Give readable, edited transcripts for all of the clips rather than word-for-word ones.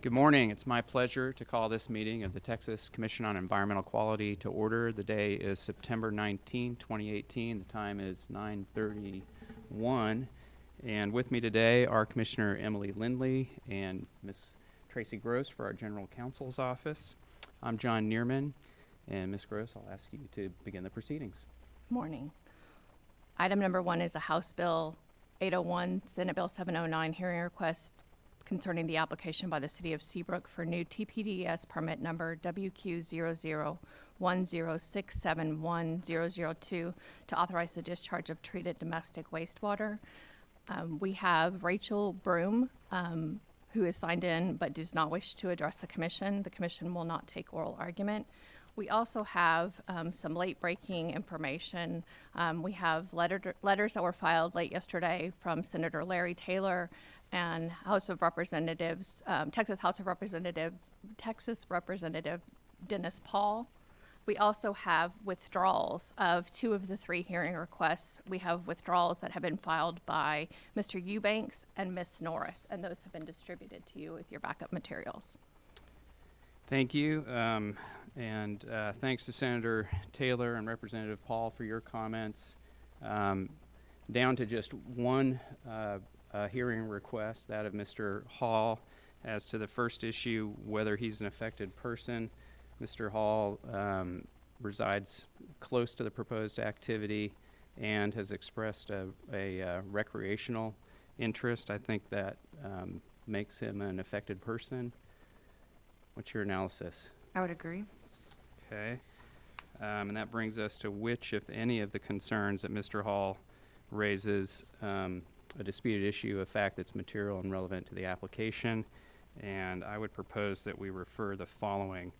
Good morning. It's my pleasure to call this meeting of the Texas Commission on Environmental Quality to order. The day is September 19, 2018. The time is 9:31. And with me today are Commissioner Emily Lindley and Ms. Tracy Gross for our General Counsel's office. I'm John Neerman, and Ms. Gross, I'll ask you to begin the proceedings. Morning. Item number 1 is a House Bill 801, Senate Bill 709 hearing request concerning the application by the City of Seabrook for new TPDES permit number WQ0010671002 to authorize the discharge of treated domestic wastewater. We have Rachel Broom, who is signed in but does not wish to address the commission. The commission will not take oral argument. We also have some late-breaking information. We have letters that were filed late yesterday from Senator Larry Taylor and House of Representatives, Texas Representative Dennis Paul. We also have withdrawals of 2 of the 3 hearing requests. We have withdrawals that have been filed by Mr. Eubanks and Ms. Norris, and those have been distributed to you with your backup materials. Thank you, and thanks to Senator Taylor and Representative Paul for your comments. Down to just one hearing request, that of Mr. Hall, as to the first issue, whether he's an affected person. Mr. Hall resides close to the proposed activity and has expressed a recreational interest. I think that makes him an affected person. What's your analysis? I would agree. Okay. And that brings us to which, if any, of the concerns that Mr. Hall raises a disputed issue of fact that's material and relevant to the application. And I would propose that we refer the following.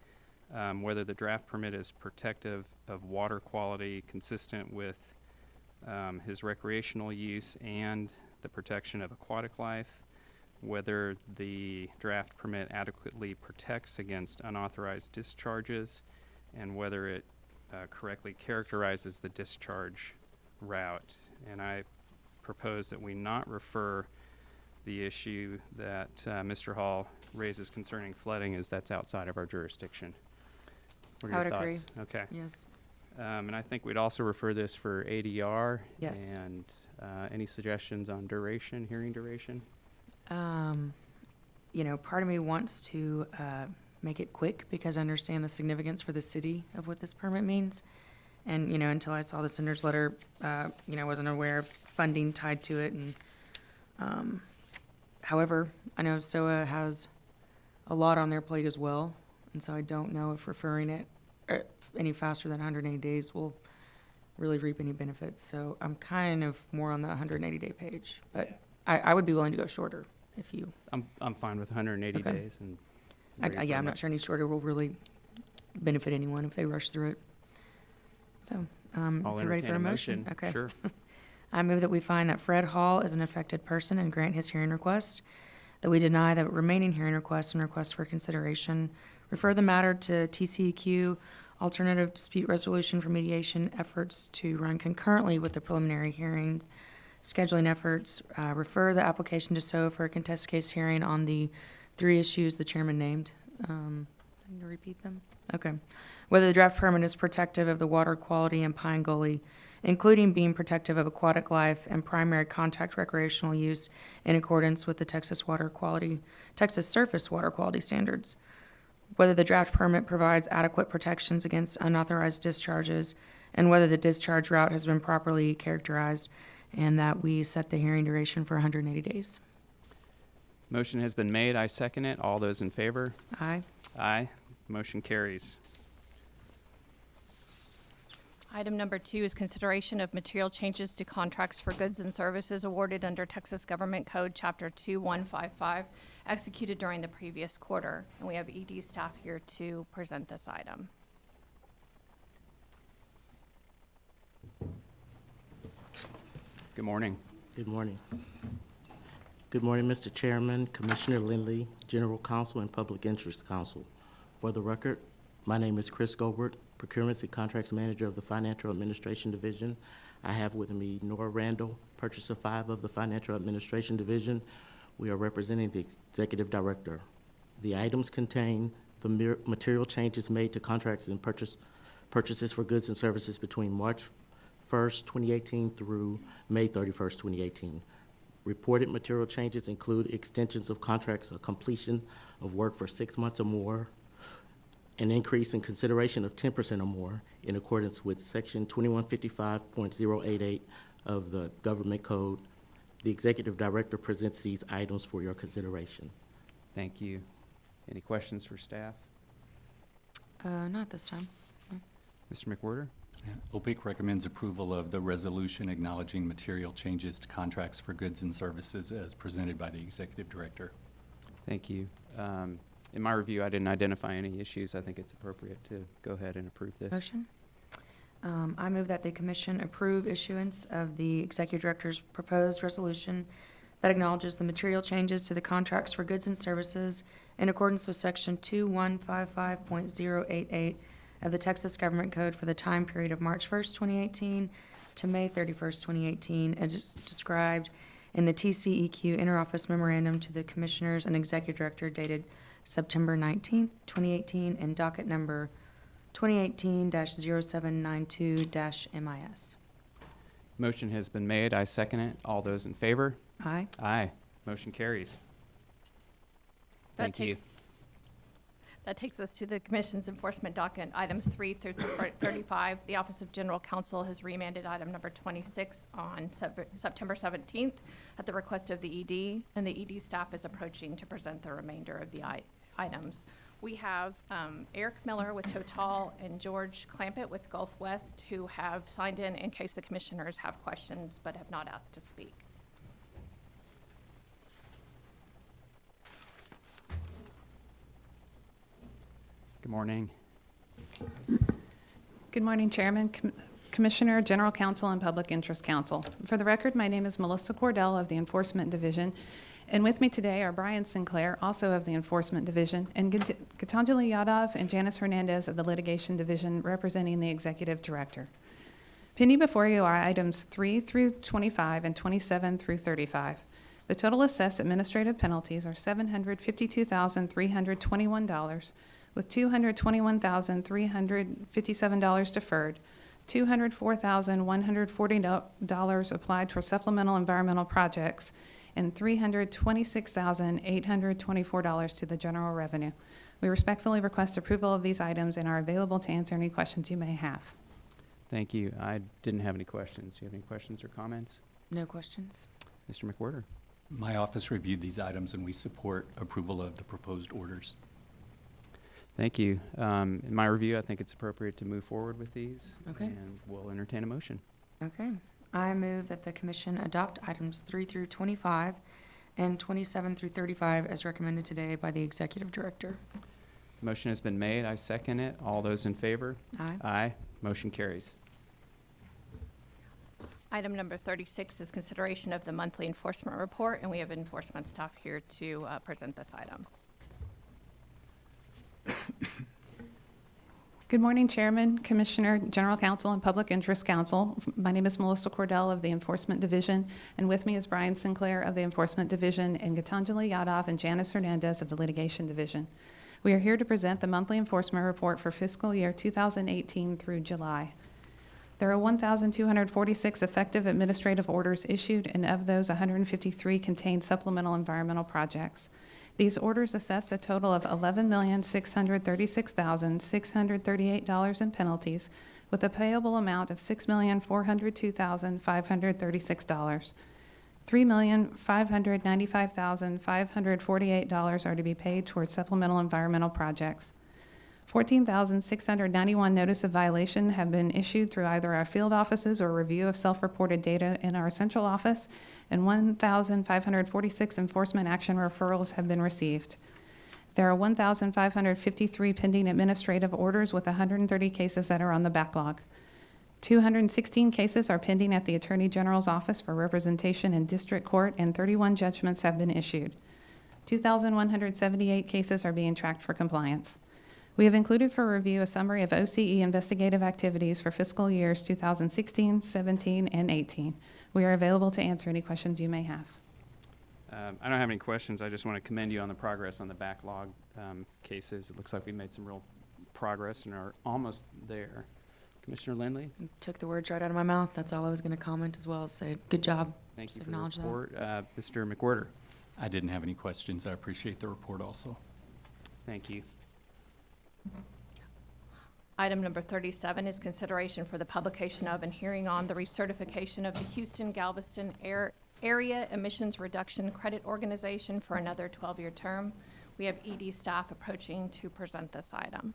Whether the draft permit is protective of water quality consistent with his recreational use and the protection of aquatic life, whether the draft permit adequately protects against unauthorized discharges, and whether it correctly characterizes the discharge route. And I propose that we not refer the issue that Mr. Hall raises concerning flooding, as that's outside of our jurisdiction. What are I your would agree. thoughts? Okay. Yes. And I think we'd also refer this for ADR. Yes. And any suggestions on duration, hearing duration? Part of me wants to make it quick because I understand the significance for the city of what this permit means. And, until I saw the senator's letter, I wasn't aware of funding tied to it. And however, I know SOA has a lot on their plate as well. And so I don't know if referring it any faster than 180 days will really reap any benefits. So I'm kind of more on the 180-day page. But I would be willing to go shorter if you... I'm fine with 180 Okay. days. And I'm not sure any shorter will really benefit anyone if they rush through it. So, I'll if you're ready entertain for a motion. Okay. Sure. I move that we find that Fred Hall is an affected person and grant his hearing request, that we deny the remaining hearing requests and requests for consideration, refer the matter to TCEQ, alternative dispute resolution for mediation efforts to run concurrently with the preliminary hearings, scheduling efforts, refer the application to SOA for a contest case hearing on the 3 issues the chairman named. I need to repeat them? Okay. Whether the draft permit is protective of the water quality in Pine Gully, including being protective of aquatic life and primary contact recreational use in accordance with the Texas surface water quality standards. Whether the draft permit provides adequate protections against unauthorized discharges, and whether the discharge route has been properly characterized, and that we set the hearing duration for 180 days. Motion has been made. I second it. All those in favor? Aye. Aye. Motion carries. Item number 2 is consideration of material changes to contracts for goods and services awarded under Texas Government Code Chapter 2155, executed during the previous quarter. And we have ED staff here to present this item. Good morning. Good morning. Good morning, Mr. Chairman, Commissioner Lindley, General Counsel, and Public Interest Counsel. For the record, my name is Chris Gobert, Procurements and Contracts Manager of the Financial Administration Division. I have with me Nora Randall, Purchaser 5 of the Financial Administration Division. We are representing the Executive Director. The items contain the material changes made to contracts and purchases for goods and services between March 1st, 2018 through May 31st, 2018. Reported material changes include extensions of contracts or completion of work for 6 months or more, an increase in consideration of 10% or more in accordance with Section 2155.088 of the Government Code. The Executive Director presents these items for your consideration. Thank you. Any questions for staff? Not this time. Mr. McWhorter? OPIC recommends approval of the resolution acknowledging material changes to contracts for goods and services as presented by the Executive Director. Thank you. In my review, I didn't identify any issues. I think it's appropriate to go ahead and approve this. Motion? I move that the commission approve issuance of the executive director's proposed resolution that acknowledges the material changes to the contracts for goods and services in accordance with section 2155.088 of the Texas Government Code for the time period of March 1st, 2018 to May 31st, 2018, as described in the TCEQ interoffice memorandum to the commissioners and executive director dated September 19th, 2018, and docket number 2018-0792-MIS. Motion has been made. I second it. All those in favor? Aye. Aye. Motion carries. That Thank you. That takes us to the Commission's enforcement docket, items 3 through 35. The Office of General Counsel has remanded item number 26 on September 17th at the request of the ED, and the ED staff is approaching to present the remainder of the items. We have Eric Miller with Total and George Clampett with Gulf West, who have signed in case the commissioners have questions but have not asked to speak. Good morning. Good morning, Chairman, Commissioner, General Counsel, and Public Interest Counsel. For the record, my name is Melissa Cordell of the Enforcement Division, and with me today are Brian Sinclair, also of the Enforcement Division, and Gitanjali Yadav and Janice Hernandez of the Litigation Division, representing the Executive Director. Pending before you are items 3 through 25 and 27 through 35. The total assessed administrative penalties are $752,321, with $221,357 deferred, $204,140 applied for supplemental environmental projects, and $326,824 to the general revenue. We respectfully request approval of these items and are available to answer any questions you may have. Thank you. I didn't have any questions. Do you have any questions or comments? No questions. Mr. McWhorter? My office reviewed these items and we support approval of the proposed orders. Thank you. In my review, I think it's appropriate to move forward with these. Okay. And we'll entertain a motion. Okay. I move that the commission adopt items 3 through 25 and 27 through 35 as recommended today by the executive director. Motion has been made. I second it. All those in favor? Aye. Aye. Motion carries. Item number 36 is consideration of the monthly enforcement report, and we have enforcement staff here to present this item. Good morning, Chairman, Commissioner, General Counsel, and Public Interest Counsel. My name is Melissa Cordell of the Enforcement Division, and with me is Brian Sinclair of the Enforcement Division and Gitanjali Yadav and Janice Hernandez of the Litigation Division. We are here to present the monthly enforcement report for fiscal year 2018 through July. There are 1,246 effective administrative orders issued, and of those, 153 contain supplemental environmental projects. These orders assess a total of $11,636,638 in penalties, with a payable amount of $6,402,536. $3,595,548 are to be paid towards supplemental environmental projects. 14,691 notice of violation have been issued through either our field offices or review of self-reported data in our central office, and 1,546 enforcement action referrals have been received. There are 1,553 pending administrative orders with 130 cases that are on the backlog. 216 cases are pending at the Attorney General's office for representation in district court, and 31 judgments have been issued. 2,178 cases are being tracked for compliance. We have included for review a summary of OCE investigative activities for fiscal years 2016, 17, and 18. We are available to answer any questions you may have. I don't have any questions. I just want to commend you on the progress on the backlog cases. It looks like we made some real progress and are almost there. Commissioner Lindley, You took the words right out of my mouth. That's all I was going to comment as well as say, good job. thank Just you for the acknowledge that. report. Mr. McWhorter, I didn't have any questions. I appreciate the report also. thank you. Item number 37 is consideration for the publication of and hearing on the recertification of the Houston-Galveston Area Emissions Reduction Credit Organization for another 12-year term. We have ED staff approaching to present this item.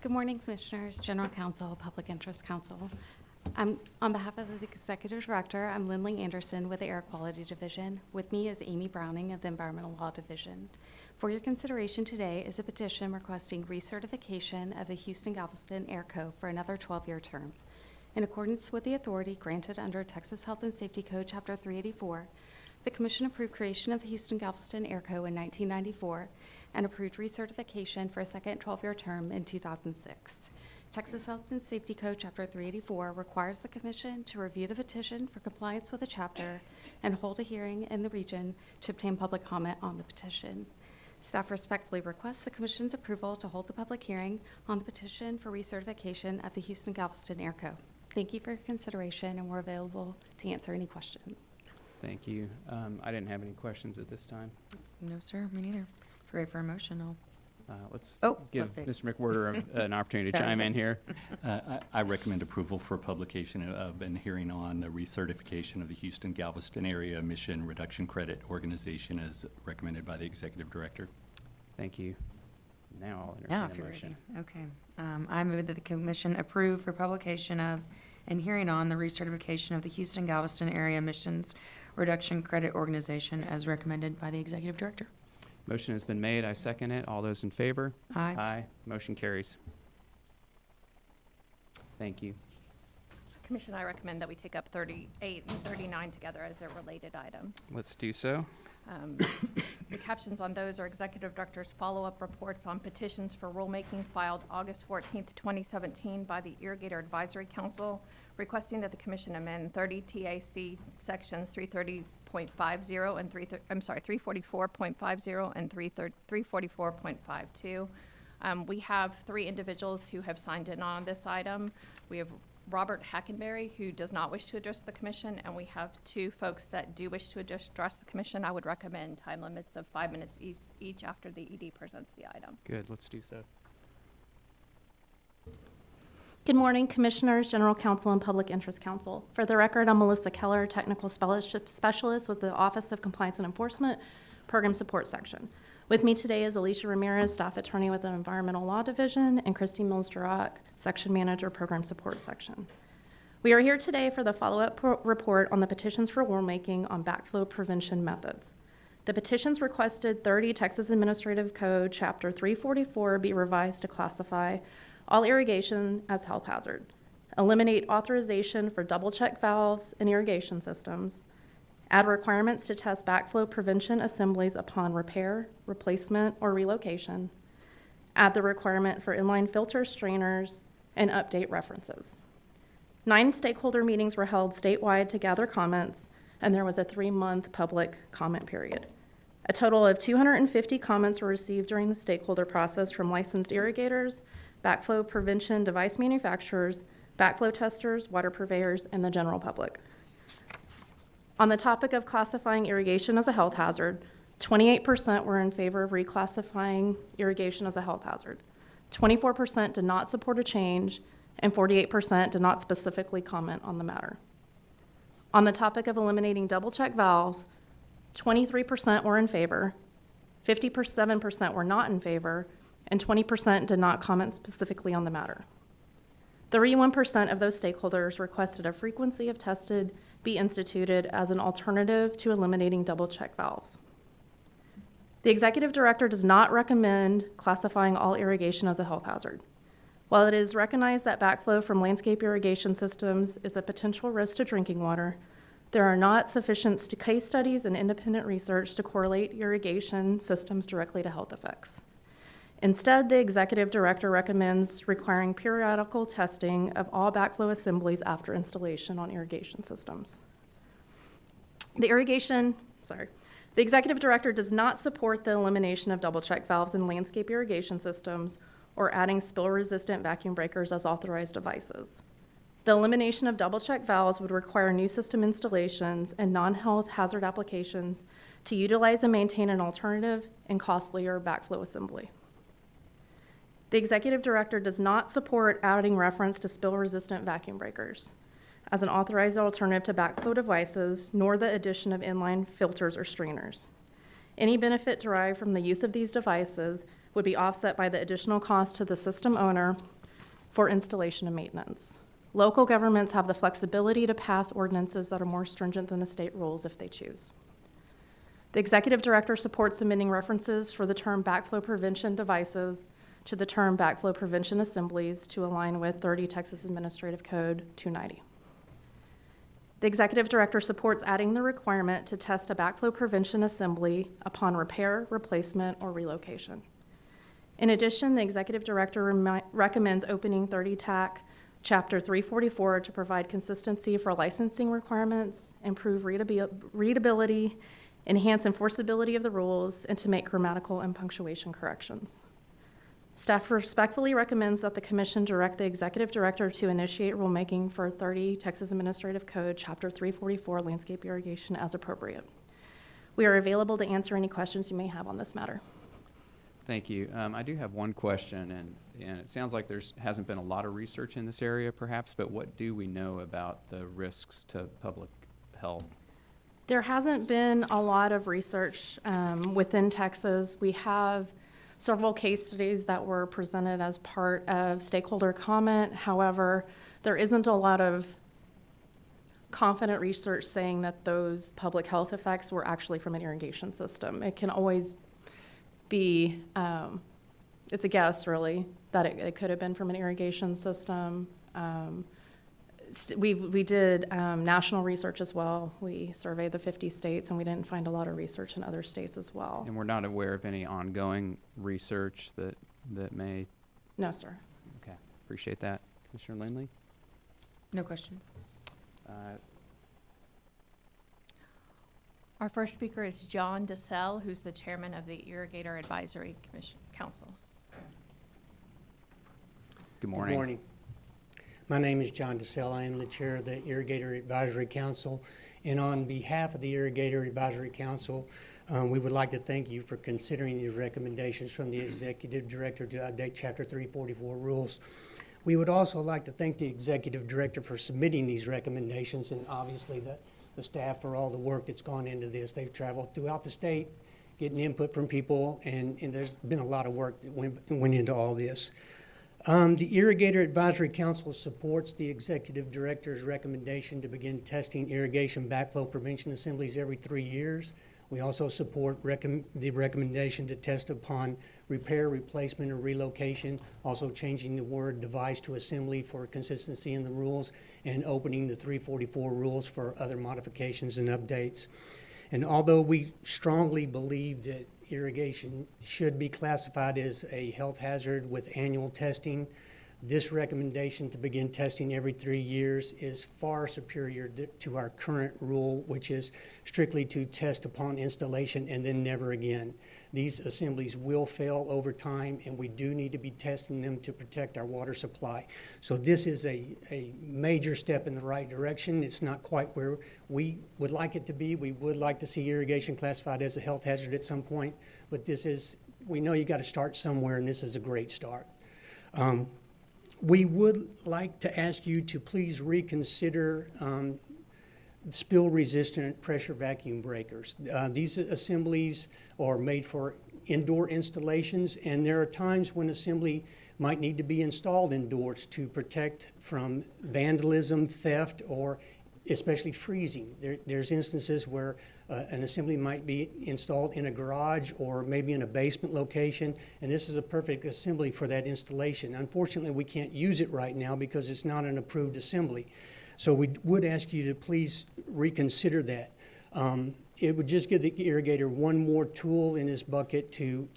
Good morning, Commissioners, General Counsel, Public Interest Counsel. On behalf of the Executive Director, I'm Lindley Anderson with the Air Quality Division. With me is Amy Browning of the Environmental Law Division. For your consideration today is a petition requesting recertification of the Houston-Galveston Air Co. for another 12-year term. In accordance with the authority granted under Texas Health and Safety Code, Chapter 384, the Commission approved creation of the Houston-Galveston Air Co. in 1994 and approved recertification for a second 12-year term in 2006. Texas Health and Safety Code, Chapter 384, requires the Commission to review the petition for compliance with the chapter and hold a hearing in the region to obtain public comment on the petition. Staff respectfully requests the Commission's approval to hold the public hearing on the petition for recertification of the Houston-Galveston Air Co. Thank you for your consideration, and we're available to answer any questions. Thank you. I didn't have any questions at this time. No, sir, me neither. If you're ready for a motion, I'll. Let's Oh, give perfect. Mr. McWhorter an opportunity to chime in here. I recommend approval for publication of and hearing on the recertification of the Houston-Galveston Area Emission Reduction Credit Organization as recommended by the Executive Director. Thank you. Now I'll Now, entertain if a you're motion. ready. Okay. I move that the Commission approve for publication of and hearing on the recertification of the Houston-Galveston Area Emissions Reduction Credit Organization as recommended by the Executive Director. Motion has been made. I second it. All those in favor? Aye. Aye. Motion carries. Thank you. Commission, I recommend that we take up 38 and 39 together as they're related items. Let's do so. The captions on those are Executive Director's follow-up reports on petitions for rulemaking filed August 14th, 2017 by the Irrigator Advisory Council, requesting that the Commission amend 30 TAC Sections 330.50 and 344.50 and 344.52. We have 3 individuals who have signed in on this item. We have Robert Hackenberry, who does not wish to address the commission, and we have 2 folks that do wish to address the commission. I would recommend time limits of 5 minutes each after the ED presents the item. Good. Let's do so. Good morning, Commissioners, General Counsel, and Public Interest Counsel. For the record, I'm Melissa Keller, Technical Specialist with the Office of Compliance and Enforcement, Program Support Section. With me today is Alicia Ramirez, Staff Attorney with the Environmental Law Division, and Christy Mills-Durock, Section Manager, Program Support Section. We are here today for the follow-up report on the petitions for rulemaking on backflow prevention methods. The petitions requested 30 Texas Administrative Code, Chapter 344 be revised to classify all irrigation as health hazard, eliminate authorization for double-check valves in irrigation systems, add requirements to test backflow prevention assemblies upon repair, replacement, or relocation, add the requirement for inline filter strainers, and update references. 9 stakeholder meetings were held statewide to gather comments, and there was a 3-month public comment period. A total of 250 comments were received during the stakeholder process from licensed irrigators, backflow prevention device manufacturers, backflow testers, water purveyors, and the general public. On the topic of classifying irrigation as a health hazard, 28% were in favor of reclassifying irrigation as a health hazard. 24% did not support a change, and 48% did not specifically comment on the matter. On the topic of eliminating double-check valves, 23% were in favor, 57% were not in favor, and 20% did not comment specifically on the matter. 31% of those stakeholders requested a frequency of tested be instituted as an alternative to eliminating double-check valves. The Executive Director does not recommend classifying all irrigation as a health hazard. While it is recognized that backflow from landscape irrigation systems is a potential risk to drinking water, There are not sufficient case studies and independent research to correlate irrigation systems directly to health effects. Instead, the executive director recommends requiring periodical testing of all backflow assemblies after installation on irrigation systems. The executive director does not support the elimination of double check valves in landscape irrigation systems or adding spill-resistant vacuum breakers as authorized devices. The elimination of double check valves would require new system installations and non-health hazard applications to utilize and maintain an alternative and costlier backflow assembly. The executive director does not support adding reference to spill-resistant vacuum breakers as an authorized alternative to backflow devices, nor the addition of inline filters or strainers. Any benefit derived from the use of these devices would be offset by the additional cost to the system owner for installation and maintenance. Local governments have the flexibility to pass ordinances that are more stringent than the state rules if they choose. The executive director supports amending references for the term backflow prevention devices to the term backflow prevention assemblies to align with 30 Texas Administrative Code 290. The executive director supports adding the requirement to test a backflow prevention assembly upon repair, replacement, or relocation. In addition, the executive director recommends opening 30 TAC Chapter 344 to provide consistency for licensing requirements, improve readability, enhance enforceability of the rules, and to make grammatical and punctuation corrections. Staff respectfully recommends that the commission direct the executive director to initiate rulemaking for 30 Texas Administrative Code, Chapter 344, landscape irrigation as appropriate. We are available to answer any questions you may have on this matter. Thank you. I do have one question, and it sounds like hasn't been a lot of research in this area perhaps, but what do we know about the risks to public health? There hasn't been a lot of research within Texas. We have several case studies that were presented as part of stakeholder comment. However, there isn't a lot of confident research saying that those public health effects were actually from an irrigation system. It can always be, it's a guess really, that it could have been from an irrigation system. We did national research as well. We surveyed the 50 states, and we didn't find a lot of research in other states as well. And we're not aware of any ongoing research that may... No, sir. Okay, appreciate that. Commissioner Lindley? No questions. Our first speaker is John DeSalle, who's the chairman of the Irrigator Advisory Council. Good morning. Good morning. My name is John DeSalle. I am the chair of the Irrigator Advisory Council. And on behalf of the Irrigator Advisory Council, we would like to thank you for considering these recommendations from the Executive Director to update Chapter 344 rules. We would also like to thank the Executive Director for submitting these recommendations, and obviously the staff for all the work that's gone into this. They've traveled throughout the state, getting input from people, and there's been a lot of work that went into all this. The Irrigator Advisory Council supports the Executive Director's recommendation to begin testing irrigation backflow prevention assemblies every 3 years. We also support the recommendation to test upon repair, replacement, or relocation, also changing the word device to assembly for consistency in the rules, and opening the 344 rules for other modifications and updates. And although we strongly believe that irrigation should be classified as a health hazard with annual testing, this recommendation to begin testing every 3 years is far superior to our current rule, which is strictly to test upon installation and then never again. These assemblies will fail over time, and we do need to be testing them to protect our water supply. So this is a major step in the right direction. It's not quite where we would like it to be. We would like to see irrigation classified as a health hazard at some point, but we know you got to start somewhere, and this is a great start. We would like to ask you to please reconsider spill-resistant pressure vacuum breakers. These assemblies are made for indoor installations, and there are times when assembly might need to be installed indoors to protect from vandalism, theft, or especially freezing. There's instances where an assembly might be installed in a garage or maybe in a basement location, and this is a perfect assembly for that installation. Unfortunately, we can't use it right now because it's not an approved assembly. So we would ask you to please reconsider that. It would just give the irrigator one more tool in his bucket to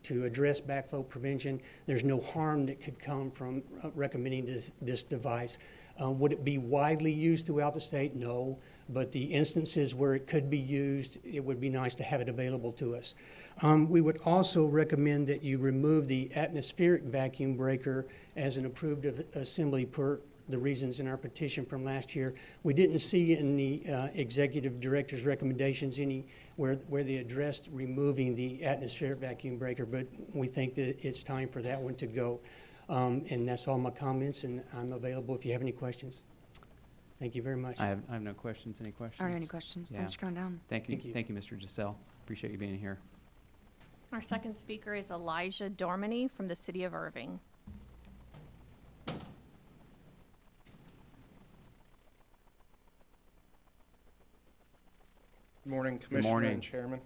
address backflow prevention. There's no harm that could come from recommending this device. Would it be widely used throughout the state? No, but the instances where it could be used, it would be nice to have it available to us. We would also recommend that you remove the atmospheric vacuum breaker as an approved assembly per the reasons in our petition from last year. We didn't see in the executive director's recommendations where they addressed removing the atmospheric vacuum breaker, but we think that it's time for that one to go. And that's all my comments, and I'm available if you have any questions. Thank you very much. I have no questions. Any questions? Are there any questions? Yeah. Thanks for coming down. Thank you. Thank you. Thank you, Mr. Giselle. Appreciate you being here. Our second speaker is Elijah Dormany from the city of Irving. Good morning, Commissioner morning. and Chairman.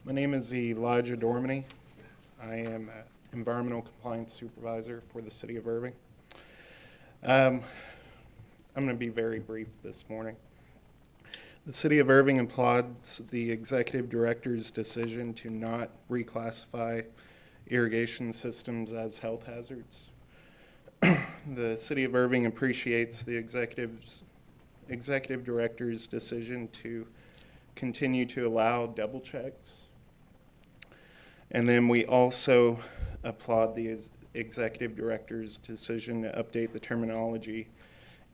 My name is Elijah Dormany. I am an Environmental Compliance Supervisor for the City of Irving. I'm going to be very brief this morning. The City of Irving applauds the Executive Director's decision to not reclassify irrigation systems as health hazards. The City of Irving appreciates the Executive Director's decision to continue to allow double checks. And then we also applaud the Executive Director's decision to update the terminology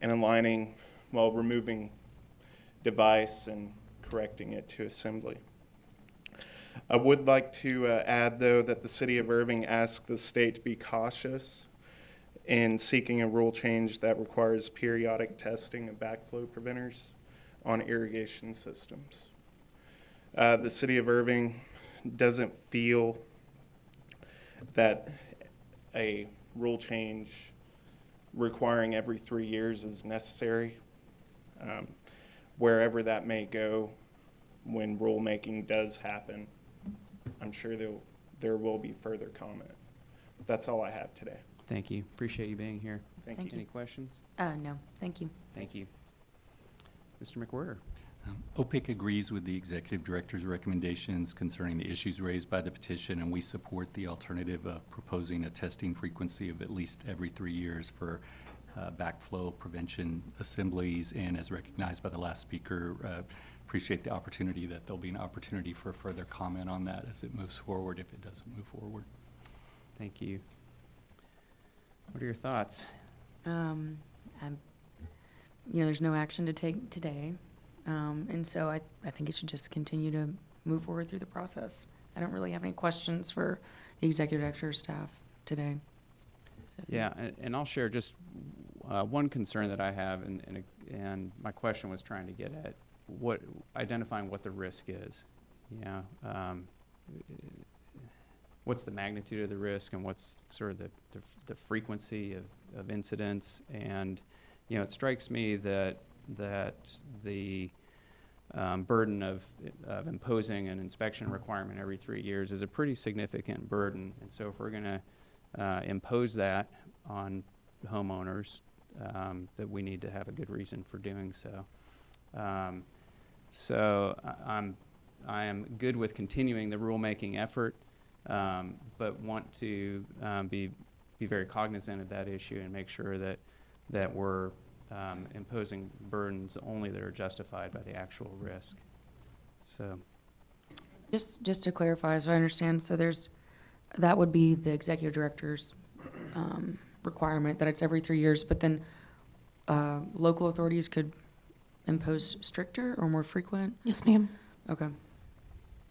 and aligning while removing device and correcting it to assembly. I would like to add, though, that the City of Irving asked the state to be cautious in seeking a rule change that requires periodic testing of backflow preventers on irrigation systems. The City of Irving doesn't feel that a rule change requiring every 3 years is necessary. Wherever that may go, when rulemaking does happen, I'm sure there will be further comment. That's all I have today. Thank you. Appreciate you being here. Thank Thank you. Any questions? No, thank you. Thank you. Mr. McWhirter. OPIC agrees with the Executive Director's recommendations concerning the issues raised by the petition, and we support the alternative of proposing a testing frequency of at least every 3 years for backflow prevention assemblies. And as recognized by the last speaker, appreciate the opportunity that there'll be an opportunity for further comment on that as it moves forward, if it doesn't move forward. Thank you. What are your thoughts? There's no action to take today. And so I think it should just continue to move forward through the process. I don't really have any questions for the executive director or staff today. So if you- Yeah, and I'll share just one concern that I have, and my question was trying to get at identifying what the risk is. Yeah, what's the magnitude of the risk, and what's sort of the frequency of incidents? And it strikes me that the burden of imposing an inspection requirement every 3 years is a pretty significant burden. And so if we're going to impose that on homeowners, that we need to have a good reason for doing so. So I am good with continuing the rulemaking effort, but want to be very cognizant of that issue and make sure that we're imposing burdens only that are justified by the actual risk. So, Just to clarify, so I understand, so that would be the executive director's requirement, that it's every 3 years, but then local authorities could impose stricter or more frequent? Yes, ma'am. Okay.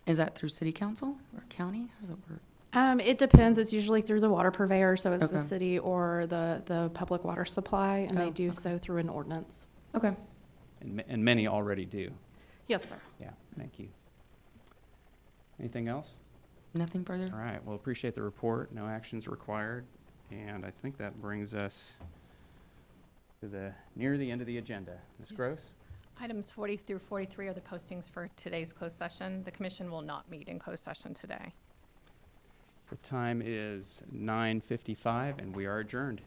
Is that through city council or county? How does it work? It depends. It's usually through the water purveyor, so it's the Okay. city or the public water supply, and they Oh, do okay. so through an ordinance. Okay. and many already do. Yes, sir. Yeah, thank you. Anything else? Nothing further? All right, well, appreciate the report. No actions required. And I think that brings us to near the end of the agenda. Ms. Gross? Items 40 through 43 are the postings for today's closed session. The commission will not meet in closed session today. The time is 9:55, and we are adjourned.